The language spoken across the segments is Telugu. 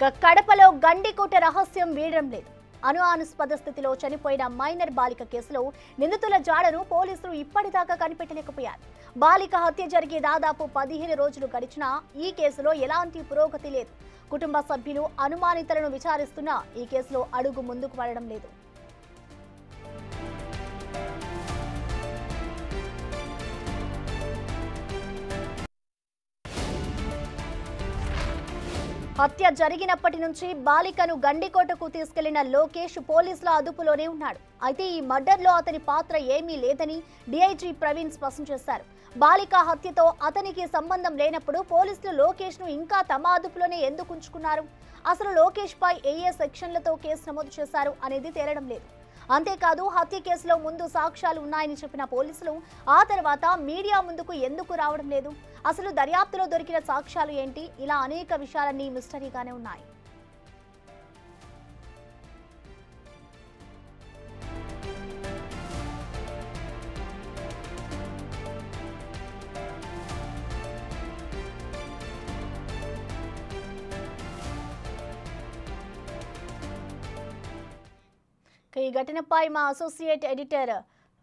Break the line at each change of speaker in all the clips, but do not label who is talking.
కడపలో గండికోట రహస్యం వీడడం లేదు. అనుమానాస్పద స్థితిలో చనిపోయిన మైనర్ బాలిక కేసులో నిందితుల జాడను పోలీసులు ఇప్పటిదాకా కనిపెట్టలేకపోయారు. బాలిక హత్య జరిగి దాదాపు 15 రోజులు గడిచినా ఈ కేసులో ఎలాంటి పురోగతి లేదు. కుటుంబ సభ్యులు అనుమానితులను విచారిస్తున్నా ఈ కేసులో అడుగు ముందుకు పడడం లేదు. హత్య జరిగినప్పటి నుంచి బాలికను గండికోటకు తీసుకెళ్లిన లోకేష్ పోలీసుల అదుపులోనే ఉన్నాడు. అయితే ఈ మర్డర్లో అతని పాత్ర ఏమీ లేదని డీఐజీ ప్రవీణ్ స్పష్టం చేశారు. బాలిక హత్యతో అతనికి సంబంధం లేనప్పుడు పోలీసులు లోకేష్ ను ఇంకా తమ అదుపులోనే ఎందుకు ఉంచుకున్నారు? అసలు లోకేష్ పై ఏ సెక్షన్లతో కేసు నమోదు చేశారు అనేది తేలడం లేదు. అంతేకాదు హత్య కేసులో ముందు సాక్ష్యాలు ఉన్నాయని చెప్పిన పోలీసులు ఆ తర్వాత మీడియా ముందుకు ఎందుకు రావడం లేదు? అసలు దర్యాప్తులో దొరికిన సాక్ష్యాలు ఏంటి? ఇలా అనేక విషయాలన్నీ మిస్టరీగానే ఉన్నాయి. ఈ ఘటనపై మా అసోసియేట్ ఎడిటర్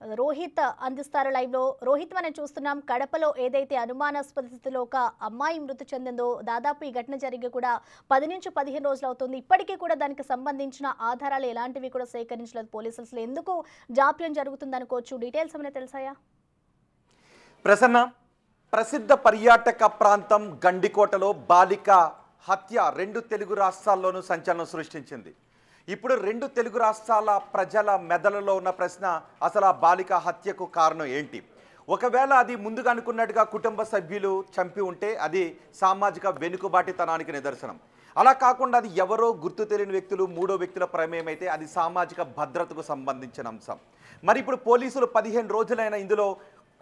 రోహిత్ అందిస్తారు లైవ్ లో. రోహిత్, మనం చూస్తున్నాం కడపలో ఏదైతే అనుమానాస్పద స్థితిలో ఒక అమ్మాయి మృతి చెందిందో దాదాపు ఈ ఘటన జరిగి కూడా 10 నుంచి 15 రోజులు అవుతుంది. ఇప్పటికీ కూడా దానికి సంబంధించిన ఆధారాలు ఎలాంటివి కూడా సేకరించలేదు పోలీసులు. అసలు ఎందుకు జాప్యం జరుగుతుంది అనుకోవచ్చు? డీటెయిల్స్ ఏమైనా తెలుసాయా?
ప్రసన్న, ప్రసిద్ధ పర్యాటక ప్రాంతం గండికోటలో బాలిక హత్య 2 తెలుగు రాష్ట్రాల్లోనూ సంచలనం సృష్టించింది. ఇప్పుడు 2 తెలుగు రాష్ట్రాల ప్రజల మెదడులో ఉన్న ప్రశ్న, అసలు ఆ బాలిక హత్యకు కారణం ఏంటి? ఒకవేళ అది ముందుగా అనుకున్నట్టుగా కుటుంబ సభ్యులు చంపి ఉంటే అది సామాజిక వెనుకబాటుతనానికి నిదర్శనం. అలా కాకుండా అది ఎవరో గుర్తు తెలియని వ్యక్తులు, 3వ వ్యక్తుల ప్రమేయం అయితే అది సామాజిక భద్రతకు సంబంధించిన అంశం. మరి ఇప్పుడు పోలీసులు 15 రోజులైన ఇందులో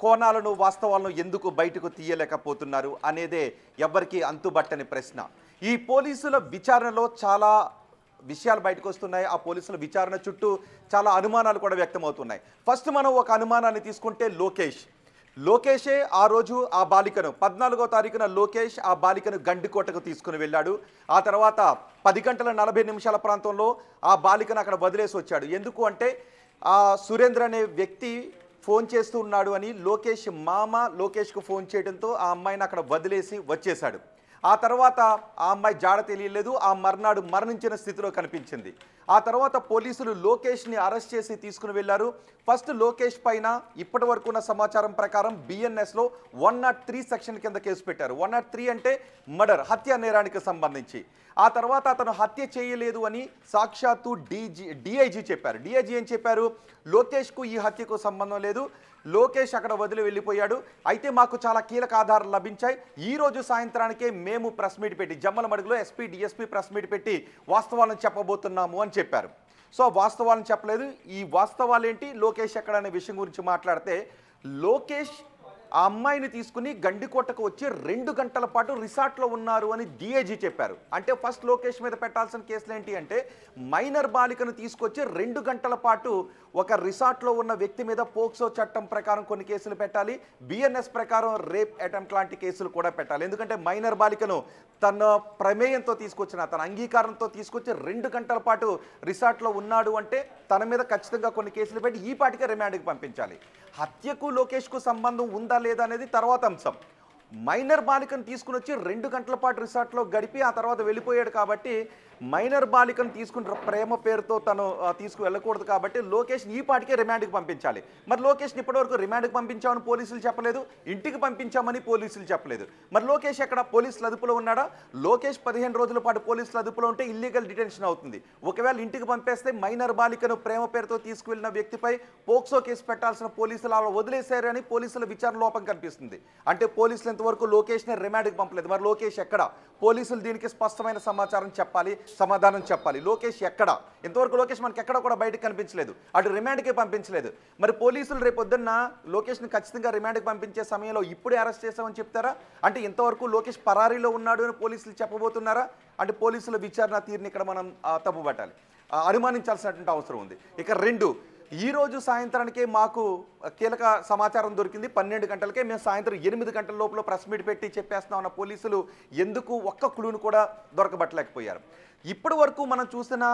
కోణాలను, వాస్తవాలను ఎందుకు బయటకు తీయలేకపోతున్నారు అనేదే ఎవరికి అంతుబట్టని ప్రశ్న. ఈ పోలీసుల విచారణలో చాలా విషయాలు బయటకు వస్తున్నాయి. ఆ పోలీసుల విచారణ చుట్టూ చాలా అనుమానాలు కూడా వ్యక్తమవుతున్నాయి. ఫస్ట్ మనం ఒక అనుమానాన్ని తీసుకుంటే లోకేషే ఆ రోజు ఆ బాలికను 14వ తారీఖున లోకేష్ ఆ బాలికను గండికోటకు తీసుకుని వెళ్ళాడు. ఆ తర్వాత 10 గంటల 40 నిమిషాల ప్రాంతంలో ఆ బాలికను అక్కడ వదిలేసి వచ్చాడు. ఎందుకు అంటే ఆ సురేంద్ర అనే వ్యక్తి ఫోన్ చేస్తూ ఉన్నాడు అని లోకేష్ మామ లోకేష్కు ఫోన్ చేయడంతో ఆ అమ్మాయిని అక్కడ వదిలేసి వచ్చేశాడు. ఆ తర్వాత ఆ అమ్మాయి జాడ తెలియలేదు. ఆ మర్నాడు మరణించిన స్థితిలో కనిపించింది. ఆ తర్వాత పోలీసులు లోకేష్ని అరెస్ట్ చేసి తీసుకుని వెళ్ళారు. ఫస్ట్ లోకేష్ పైన ఇప్పటి వరకు ఉన్న సమాచారం ప్రకారం బిఎన్ఎస్లో 103 సెక్షన్ కింద కేసు పెట్టారు. 103 అంటే మర్డర్, హత్య నేరానికి సంబంధించి. ఆ తర్వాత అతను హత్య చేయలేదు అని సాక్షాత్తు డిఐజీ చెప్పారు. డిఐజీ ఏం చెప్పారు? లోకేష్కు ఈ హత్యకు సంబంధం లేదు, లోకేష్ అక్కడ వదిలి వెళ్ళిపోయాడు. అయితే మాకు చాలా కీలక ఆధారాలు లభించాయి. ఈ రోజు సాయంత్రానికే మేము ప్రెస్ మీట్ పెట్టి జమ్మలమడుగులో ఎస్పీ డిఎస్పీ ప్రెస్ మీట్ పెట్టి వాస్తవాలను చెప్పబోతున్నాము అని చెప్పారు. సో వాస్తవాలను చెప్పలేదు. ఈ వాస్తవాలు ఏంటి, లోకేష్ ఎక్కడ అనే విషయం గురించి మాట్లాడితే, లోకేష్ ఆ అమ్మాయిని తీసుకుని గండికోటకు వచ్చి 2 గంటల పాటు రిసార్ట్లో ఉన్నారు అని డిఐజీ చెప్పారు. అంటే ఫస్ట్ లోకేష్ మీద పెట్టాల్సిన కేసులు ఏంటి అంటే మైనర్ బాలికను తీసుకొచ్చి 2 గంటల పాటు ఒక రిసార్ట్లో ఉన్న వ్యక్తి మీద పోక్సో చట్టం ప్రకారం కొన్ని కేసులు పెట్టాలి, బిఎన్ఎస్ ప్రకారం రేప్ అటెంప్ట్ లాంటి కేసులు కూడా పెట్టాలి. ఎందుకంటే మైనర్ బాలికను తన ప్రమేయంతో తీసుకొచ్చిన, తన అంగీకారంతో తీసుకొచ్చి 2 గంటల పాటు రిసార్ట్లో ఉన్నాడు అంటే తన మీద ఖచ్చితంగా కొన్ని కేసులు పెట్టి ఈ పాటికే రిమాండ్కి పంపించాలి. హత్యకు లోకేష్కు సంబంధం ఉందా లేదా అనేది తర్వాత అంశం. మైనర్ బాలికను తీసుకుని వచ్చి 2 గంటల పాటు రిసార్ట్లో గడిపి ఆ తర్వాత వెళ్ళిపోయాడు కాబట్టి మైనర్ బాలికను తీసుకుని ప్రేమ పేరుతో తను తీసుకు వెళ్ళకూడదు కాబట్టి లోకేష్ ఈ పాటికే రిమాండ్కి పంపించాలి. మరి లోకేష్ని ఇప్పటివరకు రిమాండ్కి పంపించామని పోలీసులు చెప్పలేదు, ఇంటికి పంపించామని పోలీసులు చెప్పలేదు. మరి లోకేష్ ఎక్కడ? పోలీసుల అదుపులో ఉన్నాడా? లోకేష్ 15 రోజుల పాటు పోలీసుల అదుపులో ఉంటే ఇల్లీగల్ డిటెన్షన్ అవుతుంది. ఒకవేళ ఇంటికి పంపేస్తే మైనర్ బాలికను ప్రేమ పేరుతో తీసుకువెళ్ళిన వ్యక్తిపై పోక్సో కేసు పెట్టాల్సిన పోలీసులు అలా వదిలేశారు అని పోలీసుల విచారణ లోపం కనిపిస్తుంది. అంటే పోలీసులు ఇంతవరకు లోకేష్ని రిమాండ్కి పంపలేదు. మరి లోకేష్ ఎక్కడ? పోలీసులు దీనికి స్పష్టమైన సమాచారం చెప్పాలి, సమాధానం చెప్పాలి. లోకేష్ ఎక్కడ? ఇంతవరకు లోకేష్ మనకి ఎక్కడ కూడా బయటకు కనిపించలేదు, అటు రిమాండ్కి పంపించలేదు. మరి పోలీసులు రేపొద్దున్న లోకేష్ని ఖచ్చితంగా రిమాండ్కి పంపించే సమయంలో ఇప్పుడే అరెస్ట్ చేశామని చెప్తారా? అంటే ఇంతవరకు లోకేష్ పరారీలో ఉన్నాడు అని పోలీసులు చెప్పబోతున్నారా? అంటే పోలీసుల విచారణ తీరుని ఇక్కడ మనం తప్పుపట్టాలి, అనుమానించాల్సినటువంటి అవసరం ఉంది. ఇక 2, ఈ రోజు సాయంత్రానికే మాకు కీలక సమాచారం దొరికింది. 12 గంటలకే మేము సాయంత్రం 8 గంటల లోపల ప్రెస్ మీట్ పెట్టి చెప్పేస్తున్నాం అన్న పోలీసులు ఎందుకు ఒక్క క్లూను కూడా దొరకబట్టలేకపోయారు. ఇప్పటి వరకు మనం చూసిన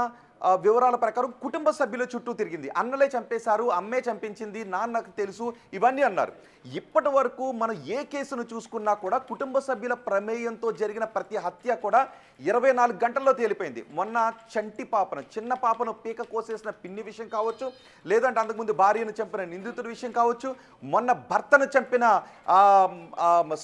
వివరాల ప్రకారం కుటుంబ సభ్యుల చుట్టూ తిరిగింది. అన్నలే చంపేశారు, అమ్మే చంపించింది, నాన్నకు తెలుసు, ఇవన్నీ అన్నారు. ఇప్పటి వరకు మనం ఏ కేసును చూసుకున్నా కూడా కుటుంబ సభ్యుల ప్రమేయంతో జరిగిన ప్రతి హత్య కూడా 24 గంటల్లో తేలిపోయింది. మొన్న చంటి పాపను, చిన్న పాపను పీక కోసేసిన పిన్ని విషయం కావచ్చు, లేదంటే అంతకుముందు భార్యను చంపిన నిందితుడి విషయం కావచ్చు, మొన్న భర్తను చంపిన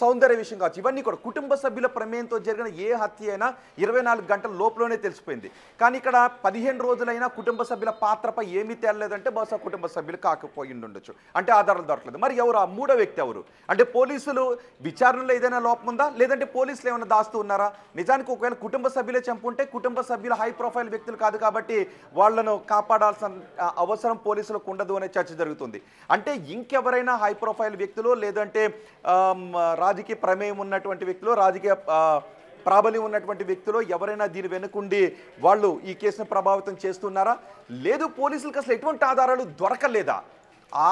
సౌందర్య విషయం కావచ్చు, ఇవన్నీ కూడా కుటుంబ సభ్యుల ప్రమేయంతో జరిగిన ఏ హత్య అయినా 24 గంటల లోపలనే తెలిసిపోయింది. కానీ ఇక్కడ 15 రోజులైనా కుటుంబ సభ్యుల పాత్రపై ఏమీ తేలలేదంటే బహుశా కుటుంబ సభ్యులు కాకపోయి ఉండొచ్చు. అంటే ఆధారాలు దొరకలేదు. మరి ఎవరు ఆ మూడో వ్యక్తి ఎవరు? అంటే పోలీసులు విచారణలో ఏదైనా లోపం ఉందా, లేదంటే పోలీసులు ఏమైనా దాస్తూ ఉన్నారా? నిజానికి ఒకవేళ కుటుంబ సభ్యులే చంపుంటే కుటుంబ సభ్యులు హై ప్రొఫైల్ వ్యక్తులు కాదు కాబట్టి వాళ్లను కాపాడాల్సిన అవసరం పోలీసులకు ఉండదు అనే చర్చ జరుగుతుంది. అంటే ఇంకెవరైనా హై ప్రొఫైల్ వ్యక్తులు, లేదంటే రాజకీయ ప్రమేయం ఉన్నటువంటి వ్యక్తులు, రాజకీయ ప్రాబల్యం ఉన్నటువంటి వ్యక్తులు ఎవరైనా దీని వెనుకుండి వాళ్ళు ఈ కేసును ప్రభావితం చేస్తున్నారా? లేదు పోలీసులకు అసలు ఎటువంటి ఆధారాలు దొరకలేదా?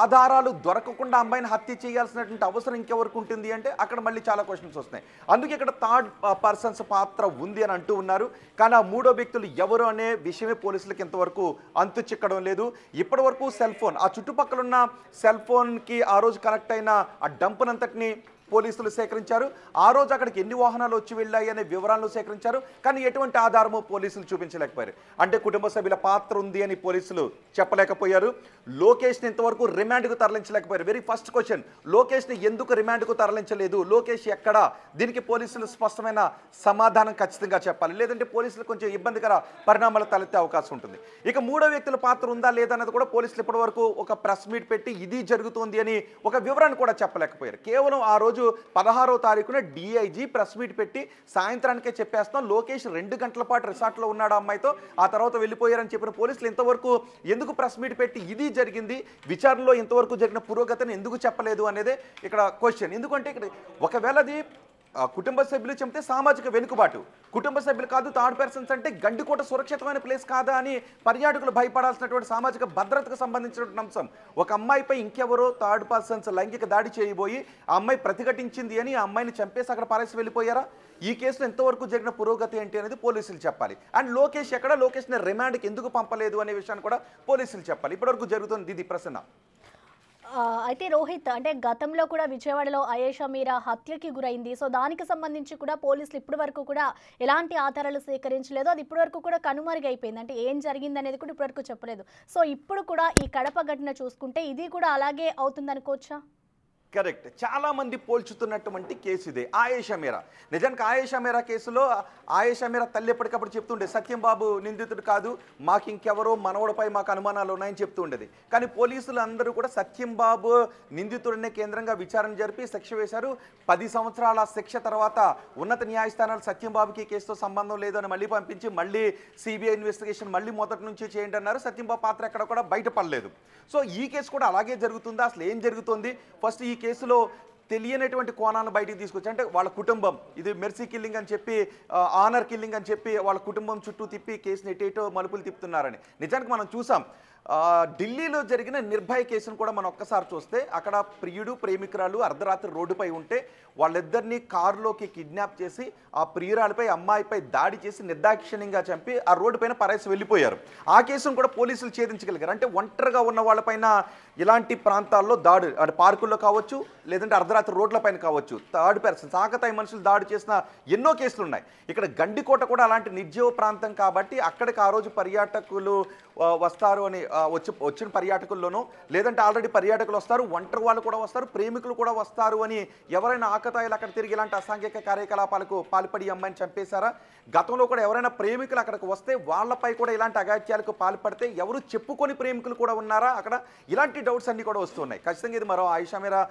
ఆధారాలు దొరకకుండా అమ్మాయిని హత్య చేయాల్సినటువంటి అవసరం ఇంకెవరకు ఉంటుంది అంటే అక్కడ మళ్ళీ చాలా క్వశ్చన్స్ వస్తున్నాయి. అందుకే ఇక్కడ థర్డ్ పర్సన్స్ పాత్ర ఉంది అని అంటూ ఉన్నారు. కానీ ఆ మూడో వ్యక్తులు ఎవరు అనే విషయమే పోలీసులకు ఇంతవరకు అంతు చిక్కడం లేదు. ఇప్పటి వరకు సెల్ ఫోన్, ఆ చుట్టుపక్కల ఉన్న సెల్ ఫోన్కి ఆ రోజు కనెక్ట్ అయిన ఆ డంపునంతటిని పోలీసులు సేకరించారు. ఆ రోజు అక్కడికి ఎన్ని వాహనాలు వచ్చి వెళ్ళాయి అనే వివరాలను సేకరించారు. కానీ ఎటువంటి ఆధారము పోలీసులు చూపించలేకపోయారు. అంటే కుటుంబ సభ్యుల పాత్ర ఉంది అని పోలీసులు చెప్పలేకపోయారు. లోకేష్ని ఇంతవరకు రిమాండ్కు తరలించలేకపోయారు. వెరీ ఫస్ట్ క్వశ్చన్, లోకేష్ని ఎందుకు రిమాండ్కు తరలించలేదు? లోకేష్ ఎక్కడా? దీనికి పోలీసులు స్పష్టమైన సమాధానం ఖచ్చితంగా చెప్పాలి. లేదంటే పోలీసులు కొంచెం ఇబ్బందికర పరిణామాలు తలెత్తే అవకాశం ఉంటుంది. ఇక మూడో వ్యక్తుల పాత్ర ఉందా లేదా అన్నది కూడా పోలీసులు ఇప్పటి వరకు ఒక ప్రెస్ మీట్ పెట్టి ఇది జరుగుతోంది అని ఒక వివరాన్ని కూడా చెప్పలేకపోయారు. కేవలం ఆ రోజు 16వ తారీఖున డిఐజీ ప్రెస్ మీట్ పెట్టి సాయంత్రానికే చెప్పేస్తాం లోకేష్ 2 గంటల పాటు రిసార్ట్లో ఉన్నాడు అమ్మాయితో, ఆ తర్వాత వెళ్ళిపోయారని చెప్పిన పోలీసులు ఇంతవరకు ఎందుకు ప్రెస్ మీట్ పెట్టి ఇది జరిగింది, విచారణలో ఇంతవరకు జరిగిన పురోగతిని ఎందుకు చెప్పలేదు అనేది ఇక్కడ క్వశ్చన్. ఎందుకంటే ఇక్కడ ఒకవేళ అది కుటుంబ సభ్యులు చెప్తే సామాజిక వెనుకబాటు, కుటుంబ సభ్యులు కాదు థర్డ్ పర్సన్స్ అంటే గండికోట సురక్షితమైన ప్లేస్ కాదా అని పర్యాటకులు భయపడాల్సినటువంటి సామాజిక భద్రతకు సంబంధించినటువంటి అంశం. ఒక అమ్మాయిపై ఇంకెవరో థర్డ్ పర్సన్స్ లైంగిక దాడి చేయబోయి ఆ అమ్మాయి ప్రతిఘటించింది అని ఆ అమ్మాయిని చంపేసి అక్కడ పారేసి వెళ్ళిపోయారా? ఈ కేసులో ఎంతవరకు జరిగిన పురోగతి ఏంటి అనేది పోలీసులు చెప్పాలి. అండ్ లోకేష్ ఎక్కడ, లోకేష్ని రిమాండ్కి ఎందుకు పంపలేదు అనే విషయాన్ని కూడా పోలీసులు చెప్పాలి. ఇప్పటివరకు జరుగుతుంది ఇది ప్రశ్న.
అయితే రోహిత్, అంటే గతంలో కూడా విజయవాడలో ఆయేషా మీరా హత్యకి గురైంది. సో దానికి సంబంధించి కూడా పోలీసులు ఇప్పటి వరకు కూడా ఎలాంటి ఆధారాలు సేకరించలేదు. అది ఇప్పటి వరకు కూడా కనుమరుగైపోయింది. అంటే ఏం జరిగింది అనేది కూడా ఇప్పటివరకు చెప్పలేదు. సో ఇప్పుడు కూడా ఈ కడప ఘటన చూసుకుంటే ఇది కూడా అలాగే అవుతుందనుకోవచ్చా?
కరెక్ట్. చాలా మంది పోల్చుతున్నటువంటి కేసు ఇదే ఆయేషా మీరా. నిజానికి ఆయేషా మీరా కేసులో ఆయేషా మీరా తల్లి ఎప్పటికప్పుడు చెప్తుండే సత్యం బాబు నిందితుడు కాదు, మాకు ఇంకెవరో మనవడిపై మాకు అనుమానాలు ఉన్నాయని చెప్తూ ఉండేది. కానీ పోలీసులు అందరూ కూడా సత్యం బాబు నిందితుడినే కేంద్రంగా విచారణ జరిపి శిక్ష వేశారు. 10 సంవత్సరాల శిక్ష తర్వాత ఉన్నత న్యాయస్థానాలు సత్యం బాబుకి కేసుతో సంబంధం లేదు అని మళ్ళీ పంపించి మళ్ళీ సిబిఐ ఇన్వెస్టిగేషన్ మళ్ళీ మొదటి నుంచి చేయండి అన్నారు. సత్యం బాబు పాత్ర ఎక్కడ కూడా బయటపడలేదు. సో ఈ కేసు కూడా అలాగే జరుగుతుందా? అసలు ఏం జరుగుతుంది? ఫస్ట్ ఈ కేసులో తెలియనటువంటి కోణాలను బయటికి తీసుకొచ్చి, అంటే వాళ్ళ కుటుంబం ఇది మెర్సీ కిల్లింగ్ అని చెప్పి ఆనర్ కిల్లింగ్ అని చెప్పి వాళ్ళ కుటుంబం చుట్టూ తిప్పి కేసుని ఎటేటో మలుపులు తిప్పుతున్నారని. నిజానికి మనం చూసాం ఢిల్లీలో జరిగిన నిర్భయ కేసును కూడా మనం ఒక్కసారి చూస్తే అక్కడ ప్రియుడు ప్రేమికురాలు అర్ధరాత్రి రోడ్డుపై ఉంటే వాళ్ళిద్దరినీ కారులోకి కిడ్నాప్ చేసి ఆ ప్రియురాలపై అమ్మాయిపై దాడి చేసి నిర్దాక్షిణ్యంగా చంపి ఆ రోడ్డు పైన పరేసి వెళ్ళిపోయారు. ఆ కేసును కూడా పోలీసులు ఛేదించగలిగారు. అంటే ఒంటరిగా ఉన్న వాళ్ళపైన ఇలాంటి ప్రాంతాల్లో దాడి, అంటే పార్కుల్లో కావచ్చు, లేదంటే అర్ధరాత్రి రోడ్లపైన కావచ్చు, థర్డ్ పర్సన్స్ ఆకతాయి మనుషులు దాడి చేసిన ఎన్నో కేసులు ఉన్నాయి. ఇక్కడ గండికోట కూడా అలాంటి నిర్జీవ ప్రాంతం కాబట్టి అక్కడికి ఆ రోజు పర్యాటకులు వస్తారు అని వచ్చిన పర్యాటకుల్లోనూ, లేదంటే ఆల్రెడీ పర్యాటకులు వస్తారు, ఒంటరి వాళ్ళు కూడా వస్తారు, ప్రేమికులు కూడా వస్తారు అని ఎవరైనా ఆకతాయిలు అక్కడ తిరిగి ఇలాంటి అసాంఘిక కార్యకలాపాలకు పాల్పడి అమ్మాయిని చంపేశారా? గతంలో కూడా ఎవరైనా ప్రేమికులు అక్కడికి వస్తే వాళ్ళపై కూడా ఇలాంటి అగాత్యాలకు పాల్పడితే ఎవరు చెప్పుకొని ప్రేమికులు కూడా ఉన్నారా అక్కడ? ఇలాంటి డౌట్స్ అన్నీ కూడా వస్తున్నాయి. ఖచ్చితంగా ఇది మరో ఆయేషా మీరా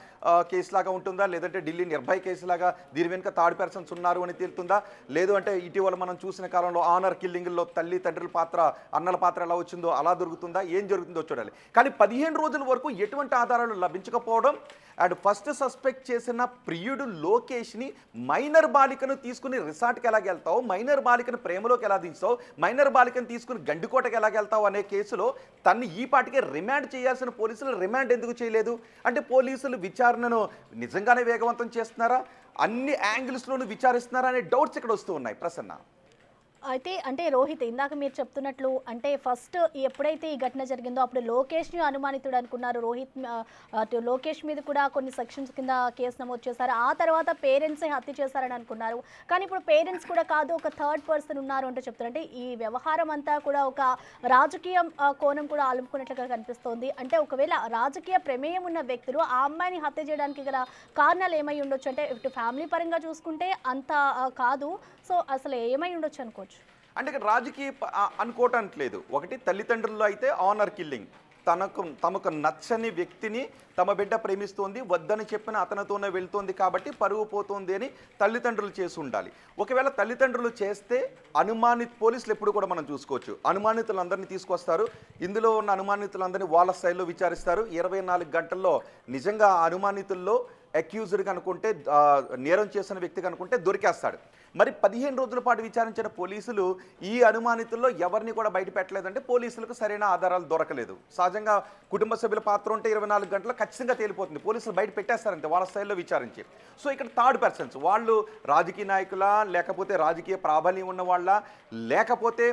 కేసు లాగా ఉంటుందా, లేదంటే ఢిల్లీ నిర్భయ కేసు లాగా దీని వెనుక థర్డ్ పర్సన్స్ ఉన్నారు అని తేలుతుందా? లేదు అంటే ఇటీవల మనం చూసిన కాలంలో ఆనర్ కిల్లింగ్లో తల్లి తండ్రుల పాత్ర, అన్నల పాత్ర ఎలా వచ్చిందో అలా దొరుకుతుందా? ఏం జరుగుతుందో చూడాలి. కానీ 15 రోజుల వరకు ఎటువంటి ఆధారాలు లభించకపోవడం అండ్ ఫస్ట్ సస్పెక్ట్ చేసిన ప్రియుడు లోకేష్ని మైనర్ బాలికను తీసుకుని రిసార్ట్కి ఎలాగెళ్తావు, మైనర్ బాలికను ప్రేమలోకి ఎలా దించావు, మైనర్ బాలికను తీసుకుని గండికోటకి ఎలాగెళ్తావు అనే కేసులో తన్ని ఈ పాటికే రిమాండ్ చేయాల్సిన పోలీసులు రిమాండ్ ఎందుకు చేయలేదు? అంటే పోలీసులు విచారణను నిజంగానే వేగవంతం చేస్తున్నారా, అన్ని యాంగిల్స్లోనూ విచారిస్తున్నారా అనే డౌట్స్ ఇక్కడ వస్తూ ఉన్నాయి ప్రసన్న.
అయితే అంటే రోహిత్, ఇందాక మీరు చెప్తున్నట్లు అంటే ఫస్ట్ ఎప్పుడైతే ఈ ఘటన జరిగిందో అప్పుడు లోకేష్ని అనుమానితుడు అనుకున్నారు. లోకేష్ మీద కూడా కొన్ని సెక్షన్స్ కింద కేసు నమోదు చేశారు. ఆ తర్వాత పేరెంట్సే హత్య చేశారని అనుకున్నారు. కానీ ఇప్పుడు పేరెంట్స్ కూడా కాదు, ఒక థర్డ్ పర్సన్ ఉన్నారు అంటూ చెప్తున్నారు. అంటే ఈ వ్యవహారం అంతా కూడా ఒక రాజకీయ కోణం కూడా ఆలుపుకున్నట్లుగా కనిపిస్తోంది. అంటే ఒకవేళ రాజకీయ ప్రమేయం ఉన్న వ్యక్తులు ఆ అమ్మాయిని హత్య చేయడానికి గల కారణాలు ఏమై ఉండొచ్చు? అంటే ఇటు ఫ్యామిలీ పరంగా చూసుకుంటే అంత కాదు, సో అసలు ఏమై ఉండొచ్చు అనుకోవచ్చు?
అంటే ఇక్కడ రాజకీయ అనుకోవటానికి లేదు. ఒకటి, తల్లిదండ్రుల్లో అయితే ఆనర్ కిల్లింగ్, తమకు నచ్చని వ్యక్తిని తమ బిడ్డ ప్రేమిస్తోంది, వద్దని చెప్పిన అతనితోనే వెళ్తోంది కాబట్టి పరువు పోతుంది అని తల్లిదండ్రులు చేసి ఉండాలి. ఒకవేళ తల్లిదండ్రులు చేస్తే పోలీసులు ఎప్పుడు కూడా మనం చూసుకోవచ్చు, అనుమానితులందరినీ తీసుకొస్తారు. ఇందులో ఉన్న అనుమానితులందరినీ వాళ్ళ స్థాయిలో విచారిస్తారు. 24 గంటల్లో నిజంగా ఆ అనుమానితుల్లో అక్యూజ్డ్ కనుకుంటే, నేరం చేసిన వ్యక్తి కనుకుంటే దొరికేస్తాడు. మరి 15 రోజుల పాటు విచారించిన పోలీసులు ఈ అనుమానితుల్లో ఎవరిని కూడా బయట పెట్టలేదంటే పోలీసులకు సరైన ఆధారాలు దొరకలేదు. సహజంగా కుటుంబ సభ్యుల పాత్ర ఉంటే 24 గంటలు ఖచ్చితంగా తేలిపోతుంది, పోలీసులు బయట పెట్టేస్తారంటే వాళ్ళ స్థాయిలో విచారించి. సో ఇక్కడ థర్డ్ పర్సన్స్, వాళ్ళు రాజకీయ నాయకులా, లేకపోతే రాజకీయ ప్రాబల్యం ఉన్న వాళ్ళ, లేకపోతే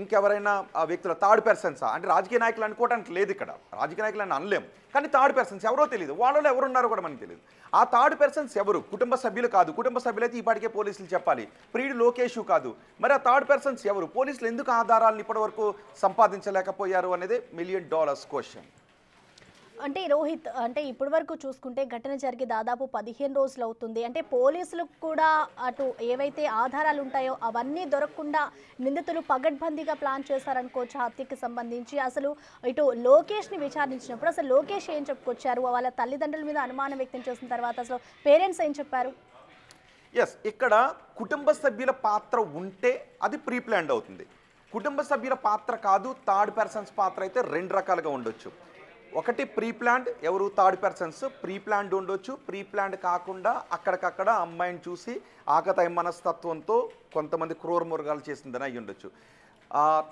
ఇంకెవరైనా వ్యక్తుల థర్డ్ పర్సన్సా? అంటే రాజకీయ నాయకులు అనుకోవడానికి లేదు, ఇక్కడ రాజకీయ నాయకులు అని అనలేం. కానీ థర్డ్ పర్సన్స్ ఎవరో తెలియదు, వాళ్ళలో ఎవరున్నారో కూడా మనకు తెలియదు. ఆ థర్డ్ పర్సన్స్ ఎవరు? కుటుంబ సభ్యులు కాదు. కుటుంబ సభ్యులైతే ఇప్పటికే పోలీసులు చెప్పాలి, ప్రియుడు లోకేష్ కాదు. మరి ఆ థర్డ్ పర్సన్స్ ఎవరు? పోలీసులు ఎందుకు ఆధారాలను ఇప్పటివరకు సంపాదించలేకపోయారు అనేది $1 మిలియన్ క్వశ్చన్.
అంటే రోహిత్, అంటే ఇప్పటి వరకు చూసుకుంటే ఘటన జరిగి దాదాపు 15 రోజులు అవుతుంది. అంటే పోలీసులకు కూడా అటు ఏవైతే ఆధారాలు ఉంటాయో అవన్నీ దొరకకుండా నిందితులు పగడ్బందీగా ప్లాన్ చేశారనుకోవచ్చు హత్యకి సంబంధించి. అసలు ఇటు లోకేష్ని విచారించినప్పుడు అసలు లోకేష్ ఏం చెప్పుకొచ్చారు? వాళ్ళ తల్లిదండ్రుల మీద అనుమానం వ్యక్తం చేసిన తర్వాత అసలు పేరెంట్స్ ఏం చెప్పారు?
ఎస్, ఇక్కడ కుటుంబ సభ్యుల పాత్ర ఉంటే అది ప్రీ ప్లాన్డ్ అవుతుంది. కుటుంబ సభ్యుల పాత్ర కాదు, థర్డ్ పర్సన్స్ పాత్ర అయితే 2 రకాలుగా ఉండొచ్చు. ఒకటి ప్రీ ప్లాన్డ్, ఎవరు? Third persons. ప్రీ ప్లాన్డ్ ఉండొచ్చు, ప్రీ ప్లాన్డ్ కాకుండా అక్కడికక్కడ అమ్మాయిని చూసి ఆకతాయి మనస్తత్వంతో కొంతమంది క్రూర మురుగాలు చేసిందని అయ్యి ఉండొచ్చు.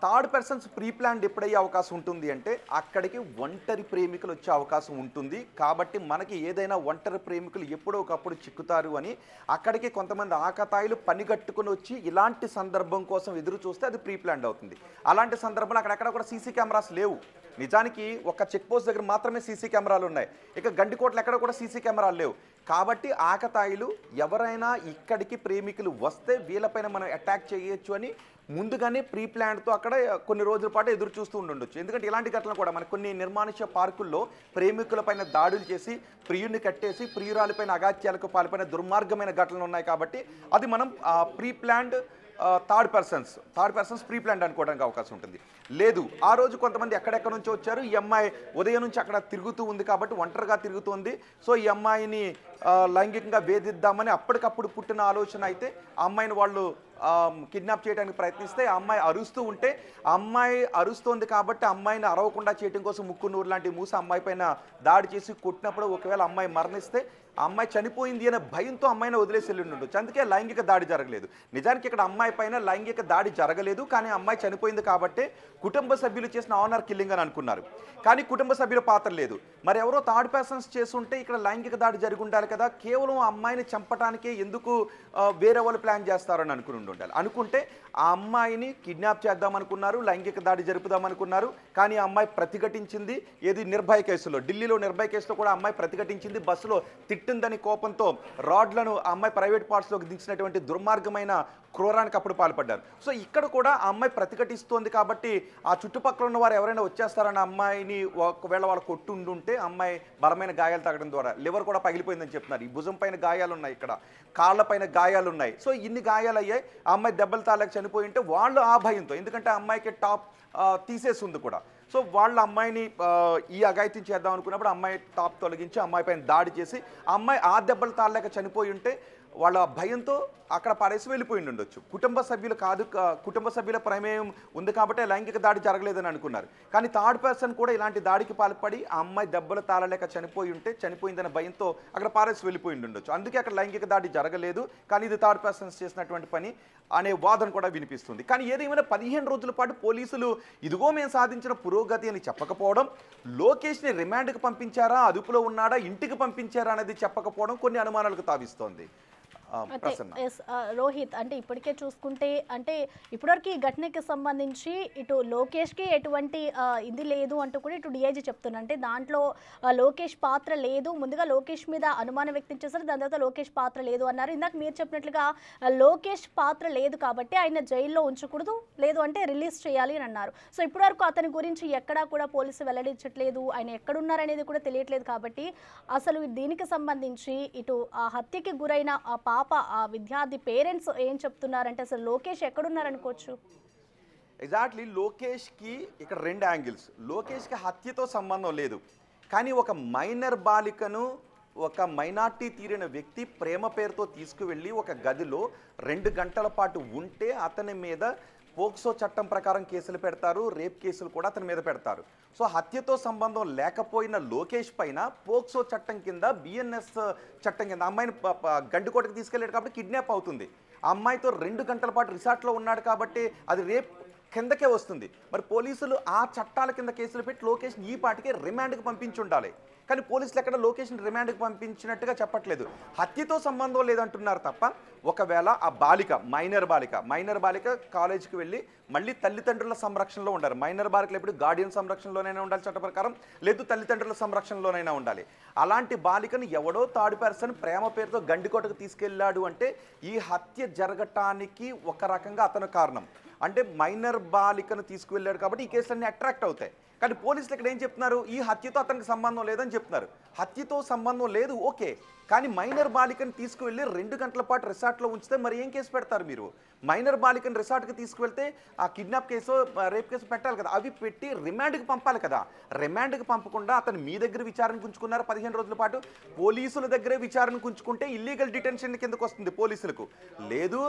థర్డ్ పర్సన్స్ ప్రీ ప్లాన్డ్ ఎప్పుడయ్యే అవకాశం ఉంటుంది అంటే అక్కడికి ఒంటరి ప్రేమికులు వచ్చే అవకాశం ఉంటుంది. కాబట్టి మనకి ఏదైనా ఒంటరి ప్రేమికులు ఎప్పుడో ఒకప్పుడు చిక్కుతారు అని అక్కడికి కొంతమంది ఆకతాయిలు పనిగట్టుకుని వచ్చి ఇలాంటి సందర్భం కోసం ఎదురు చూస్తే అది ప్రీ ప్లాన్డ్ అవుతుంది. అలాంటి సందర్భంలో అక్కడెక్కడ కూడా సీసీ కెమెరాస్ లేవు. నిజానికి ఒక చెక్ పోస్ట్ దగ్గర మాత్రమే సీసీ కెమెరాలు ఉన్నాయి, ఇక గండికోటలు ఎక్కడ కూడా సీసీ కెమెరాలు లేవు. కాబట్టి ఆకతాయిలు ఎవరైనా ఇక్కడికి ప్రేమికులు వస్తే వీళ్ళపైన మనం అటాక్ చేయొచ్చు అని ముందుగానే ప్రీ ప్లాన్తో అక్కడ కొన్ని రోజుల పాటు ఎదురు చూస్తూ ఉండొచ్చు. ఎందుకంటే ఇలాంటి ఘటనలు కూడా మనకు కొన్ని నిర్మానుష్య పార్కుల్లో ప్రేమికులపైన దాడులు చేసి ప్రియుడిని కట్టేసి ప్రియురాలపైన అగాత్యాలకు పాల్పడిన దుర్మార్గమైన ఘటనలు ఉన్నాయి. కాబట్టి అది మనం pre planned third persons pre planned అనుకోవడానికి అవకాశం ఉంటుంది. లేదు, ఆ రోజు కొంతమంది ఎక్కడెక్కడ నుంచి వచ్చారు, ఈ అమ్మాయి ఉదయం నుంచి అక్కడ తిరుగుతూ ఉంది కాబట్టి ఒంటరిగా తిరుగుతుంది, సో ఈ అమ్మాయిని లైంగికంగా వేధిద్దామని అప్పటికప్పుడు పుట్టిన ఆలోచన అయితే ఆ అమ్మాయిని వాళ్ళు కిడ్నాప్ చేయడానికి ప్రయత్నిస్తే ఆ అమ్మాయి అరుస్తూ ఉంటే ఆ అమ్మాయి అరుస్తోంది కాబట్టి అమ్మాయిని అరవకుండా చేయడం కోసం ముక్కునూరు లాంటి మూస అమ్మాయి పైన దాడి చేసి కొట్టినప్పుడు ఒకవేళ అమ్మాయి మరణిస్తే ఆ అమ్మాయి చనిపోయింది అనే భయంతో అమ్మాయిని వదిలేసి వెళ్ళి ఉండొచ్చు. అందుకే లైంగిక దాడి జరగలేదు. నిజానికి ఇక్కడ అమ్మాయి పైన లైంగిక దాడి జరగలేదు, కానీ అమ్మాయి చనిపోయింది కాబట్టి కుటుంబ సభ్యులు చేసిన ఆనర్ కిల్లింగ్ అని అనుకున్నారు. కానీ కుటుంబ సభ్యుల పాత్ర లేదు. మరి ఎవరో థర్డ్ పర్సన్స్ చేస్తుంటే ఇక్కడ లైంగిక దాడి జరిగి ఉండాలి కదా. కేవలం ఆ అమ్మాయిని చంపటానికే ఎందుకు వేరే వాళ్ళు ప్లాన్ చేస్తారని అనుకుని ఉండాలి. అనుకుంటే ఆ అమ్మాయిని కిడ్నాప్ చేద్దాం అనుకున్నారు, లైంగిక దాడి జరుపుదాం అనుకున్నారు. కానీ ఆ అమ్మాయి ప్రతిఘటించింది. ఏది? నిర్భయ కేసులో, ఢిల్లీలో నిర్భయ కేసులో కూడా అమ్మాయి ప్రతిఘటించింది. బస్సులో తిట్టిందని కోపంతో రాడ్లను ఆ అమ్మాయి ప్రైవేట్ పార్ట్స్లోకి దించినటువంటి దుర్మార్గమైన క్రూరానికి అప్పుడు పాల్పడ్డారు. సో ఇక్కడ కూడా ఆ అమ్మాయి ప్రతిఘటిస్తోంది కాబట్టి ఆ చుట్టుపక్కల ఉన్న వారు ఎవరైనా వచ్చేస్తారని అమ్మాయిని ఒకవేళ వాళ్ళు కొట్టుండుంటే అమ్మాయి బలమైన గాయాలు తగ్గడం ద్వారా లివర్ కూడా పగిలిపోయిందని చెప్తున్నారు. ఈ భుజం పైన గాయాలు ఉన్నాయి, ఇక్కడ కాళ్ళ పైన గాయాలు ఉన్నాయి. సో ఇన్ని గాయాలు అయ్యాయి. ఆ అమ్మాయి దెబ్బలు తాలేక చనిపోయి ఉంటే వాళ్ళు ఆ భయంతో, ఎందుకంటే ఆ అమ్మాయికి టాప్ తీసేసింది కూడా, సో వాళ్ళ అమ్మాయిని ఈ అఘాయిత్యం చేద్దాం అనుకున్నప్పుడు అమ్మాయి టాప్ తొలగించి అమ్మాయి పైన దాడి చేసి అమ్మాయి ఆ దెబ్బలు తాలేక చనిపోయి ఉంటే వాళ్ళ భయంతో అక్కడ పాడేసి వెళ్ళిపోయి ఉండొచ్చు. కుటుంబ సభ్యులు కాదు, కుటుంబ సభ్యుల ప్రమేయం ఉంది కాబట్టి లైంగిక దాడి జరగలేదని అనుకున్నారు. కానీ థర్డ్ పర్సన్ కూడా ఇలాంటి దాడికి పాల్పడి ఆ అమ్మాయి దెబ్బలు తాళలేక చనిపోయిందనే భయంతో అక్కడ పారేసి వెళ్ళిపోయి ఉండొచ్చు. అందుకే అక్కడ లైంగిక దాడి జరగలేదు, కానీ ఇది థర్డ్ పర్సన్స్ చేసినటువంటి పని అనే వాదన కూడా వినిపిస్తుంది. కానీ ఏదేమైనా 15 రోజుల పాటు పోలీసులు ఇదిగో మేము సాధించిన పురోగతి అని చెప్పకపోవడం, లోకేష్ని రిమాండ్కి పంపించారా, అదుపులో ఉన్నాడా, ఇంటికి పంపించారా అనేది చెప్పకపోవడం కొన్ని అనుమానాలకు తావిస్తోంది.
రోహిత్, అంటే ఇప్పటికే చూసుకుంటే అంటే ఇప్పటివరకు ఈ ఘటనకి సంబంధించి ఇటు లోకేష్కి ఎటువంటి ఇది లేదు అంటూ కూడా ఇటు డిఐజీ చెప్తున్నారు. అంటే దాంట్లో లోకేష్ పాత్ర లేదు, ముందుగా లోకేష్ మీద అనుమానం వ్యక్తం చేశారు, దాని తర్వాత లోకేష్ పాత్ర లేదు అన్నారు. ఇందాక మీరు చెప్పినట్లుగా లోకేష్ పాత్ర లేదు కాబట్టి ఆయన జైల్లో ఉంచకూడదు, లేదు అంటే రిలీజ్ చేయాలి అని అన్నారు. సో ఇప్పటివరకు అతని గురించి ఎక్కడా కూడా పోలీసు వెల్లడించట్లేదు, ఆయన ఎక్కడున్నారనేది కూడా తెలియట్లేదు. కాబట్టి అసలు దీనికి సంబంధించి ఇటు ఆ హత్యకి గురైన ఆ ఆ విద్యార్థి పేరెంట్స్ ఏం చెప్తున్నారంటే అసలు లోకేష్ ఎక్కడున్నారనుకోవచ్చు?
ఎగ్జాక్ట్లీ, లోకేష్కి ఇక్కడ 2 యాంగిల్స్. లోకేష్కి హత్యతో సంబంధం లేదు, కానీ ఒక మైనర్ బాలికను ఒక మైనార్టీ తీరిన వ్యక్తి ప్రేమ పేరుతో తీసుకువెళ్ళి ఒక గదిలో 2 గంటల పాటు ఉంటే అతని మీద పోక్సో చట్టం ప్రకారం కేసులు పెడతారు, రేప్ కేసులు కూడా అతని మీద పెడతారు. సో హత్యతో సంబంధం లేకపోయిన లోకేష్ పైన పోక్సో చట్టం కింద, బిఎన్ఎస్ చట్టం కింద అమ్మాయిని గండికోటకి తీసుకెళ్ళాడు కాబట్టి కిడ్నాప్ అవుతుంది. ఆ అమ్మాయితో 2 గంటల పాటు రిసార్ట్లో ఉన్నాడు కాబట్టి అది రేప్ కిందకే వస్తుంది. మరి పోలీసులు ఆ చట్టాల కింద కేసులు పెట్టి లోకేష్ని ఈ పాటికే రిమాండ్కి పంపించి ఉండాలి. కానీ పోలీసులు ఎక్కడ లోకేష్ని రిమాండ్కి పంపించినట్టుగా చెప్పట్లేదు. హత్యతో సంబంధం లేదంటున్నారు తప్ప, ఒకవేళ ఆ మైనర్ బాలిక కాలేజీకి వెళ్ళి మళ్ళీ తల్లిదండ్రుల సంరక్షణలో ఉండాలి. మైనర్ బాలికలు ఎప్పుడు గార్డియన్ సంరక్షణలోనైనా ఉండాలి చట్ట ప్రకారం, లేదు తల్లిదండ్రుల సంరక్షణలోనైనా ఉండాలి. అలాంటి బాలికను ఎవడో థర్డ్ పర్సన్ ప్రేమ పేరుతో గండికోటకు తీసుకెళ్ళాడు అంటే ఈ హత్య జరగటానికి ఒక రకంగా అతను కారణం. అంటే మైనర్ బాలికను తీసుకువెళ్ళాడు కాబట్టి ఈ కేసులన్నీ అట్రాక్ట్ అవుతాయి. కానీ పోలీసులు ఇక్కడ ఏం చెప్తున్నారు, ఈ హత్యతో అతనికి సంబంధం లేదని చెప్తున్నారు. హత్యతో సంబంధం లేదు ఓకే, కానీ మైనర్ బాలికను తీసుకువెళ్ళి 2 గంటల పాటు రిసార్ట్లో ఉంచితే మరి ఏం కేసు పెడతారు మీరు? మైనర్ బాలికను రిసార్ట్కి తీసుకువెళ్తే ఆ కిడ్నాప్ కేసు, రేప్ కేసు పెట్టాలి కదా, అవి పెట్టి రిమాండ్కి పంపాలి కదా. రిమాండ్కి పంపకుండా అతను మీ దగ్గర విచారణకు ఉంచుకున్నారు 15 రోజుల పాటు, పోలీసుల దగ్గరే విచారణకు ఉంచుకుంటే ఇల్లీగల్ డిటెన్షన్ కిందకు వస్తుంది పోలీసులకు. లేదు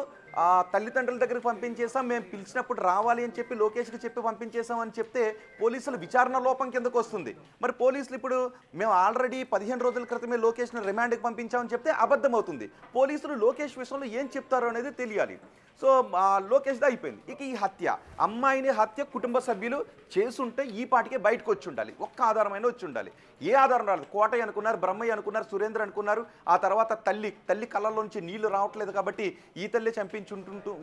తల్లిదండ్రుల దగ్గరికి పంపించేసాం, మేము పిలిచినప్పుడు రావాలి అని చెప్పి లోకేష్కి చెప్పి పంపించేసాం అని చెప్తే పోలీసులు విచారణ లోపం కిందకు వస్తుంది. మరి పోలీసులు ఇప్పుడు మేము ఆల్రెడీ 15 రోజుల క్రితమే లోకేష్ని రిమాండ్కి పంపించామని చెప్తే అబద్ధం అవుతుంది. పోలీసులు లోకేష్ విషయంలో ఏం చెప్తారో అనేది తెలియాలి. సో లోకేష్ది అయిపోయింది. ఇక ఈ అమ్మాయిని హత్య కుటుంబ సభ్యులు చేసుంటే ఈ పాటికే బయటకు వచ్చి ఉండాలి, ఒక్క ఆధారమైన వచ్చి ఉండాలి. ఏ ఆధారం రాలేదు. కోటయ్య అనుకున్నారు, బ్రహ్మయ్య అనుకున్నారు, సురేంద్ర అనుకున్నారు. ఆ తర్వాత తల్లి కళ్ళలోంచి నీళ్లు రావట్లేదు కాబట్టి ఈ తల్లి చంపించి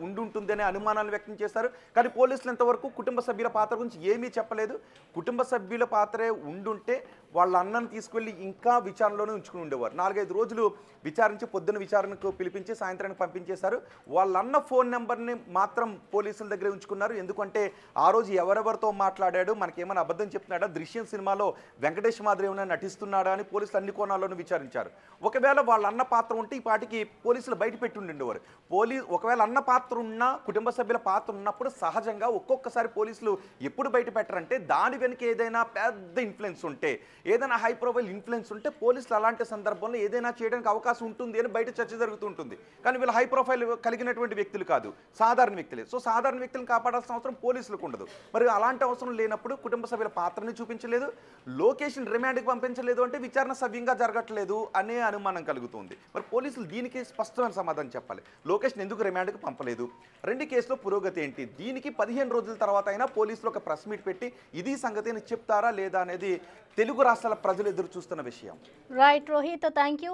ఉండుంటుంది అనే అనుమానాలు వ్యక్తం చేస్తారు. కానీ పోలీసులు ఇంతవరకు కుటుంబ సభ్యుల పాత్ర గురించి ఏమీ చెప్పలేదు. కుటుంబ సభ్యుల పాత్రే ఉండుంటే వాళ్ళ అన్నను తీసుకువెళ్ళి ఇంకా విచారణలోనే ఉంచుకుని ఉండేవారు. 4-5 రోజులు విచారించి పొద్దున్న విచారణకు పిలిపించి సాయంత్రానికి పంపించేశారు. వాళ్ళ అన్న ఫోన్ నెంబర్ని మాత్రం పోలీసుల దగ్గరే ఉంచుకున్నారు. ఎందుకంటే ఆ రోజు ఎవరెవరితో మాట్లాడాడు, మనకేమైనా అబద్ధం చెప్తున్నాడా, దృశ్యం సినిమాలో వెంకటేష్ మాదిరి ఏమైనా నటిస్తున్నాడా అని పోలీసులు అన్ని కోణాల్లోనూ విచారించారు. ఒకవేళ వాళ్ళ అన్న పాత్ర ఉంటే ఈ పాటికి పోలీసులు బయట పెట్టి ఉండేవారు. ఒకవేళ అన్న పాత్ర ఉన్నా, కుటుంబ సభ్యుల పాత్ర ఉన్నప్పుడు సహజంగా ఒక్కొక్కసారి పోలీసులు ఎప్పుడు బయట పెట్టారంటే దాని వెనుక ఏదైనా పెద్ద ఇన్ఫ్లుయెన్స్ ఉంటే, ఏదైనా హై ప్రొఫైల్ ఇన్ఫ్లుయెన్స్ ఉంటే పోలీసులు అలాంటి సందర్భంలో ఏదైనా చేయడానికి అవకాశం ఉంటుంది అని బయట చర్చ జరుగుతూ ఉంటుంది. కానీ వీళ్ళు హై ప్రొఫైల్ కలిగినటువంటి వ్యక్తులు కాదు, సాధారణ వ్యక్తులే. సో సాధారణ వ్యక్తులను కాపాడాల్సిన అవసరం పోలీసులకు ఉండదు. మరి అలాంటి అవసరం లేనప్పుడు కుటుంబ సభ్యుల పాత్రని చూపించలేదు, లోకేష్ని రిమాండ్కి పంపించలేదు అంటే విచారణ సవ్యంగా జరగట్లేదు అనే అనుమానం కలుగుతుంది. మరి పోలీసులు దీనికి స్పష్టమైన సమాధానం చెప్పాలి. లోకేష్ని ఎందుకు రిమాండ్కి పంపలేదు, 2 కేసులో పురోగతి ఏంటి, దీనికి 15 రోజుల తర్వాత అయినా పోలీసులు ఒక ప్రెస్ మీట్ పెట్టి ఇది సంగతిని చెప్తారా లేదా అనేది తెలుగు రాష్ట్రాల ప్రజలు ఎదురు చూస్తున్న విషయం.
Right Rohit, thank you.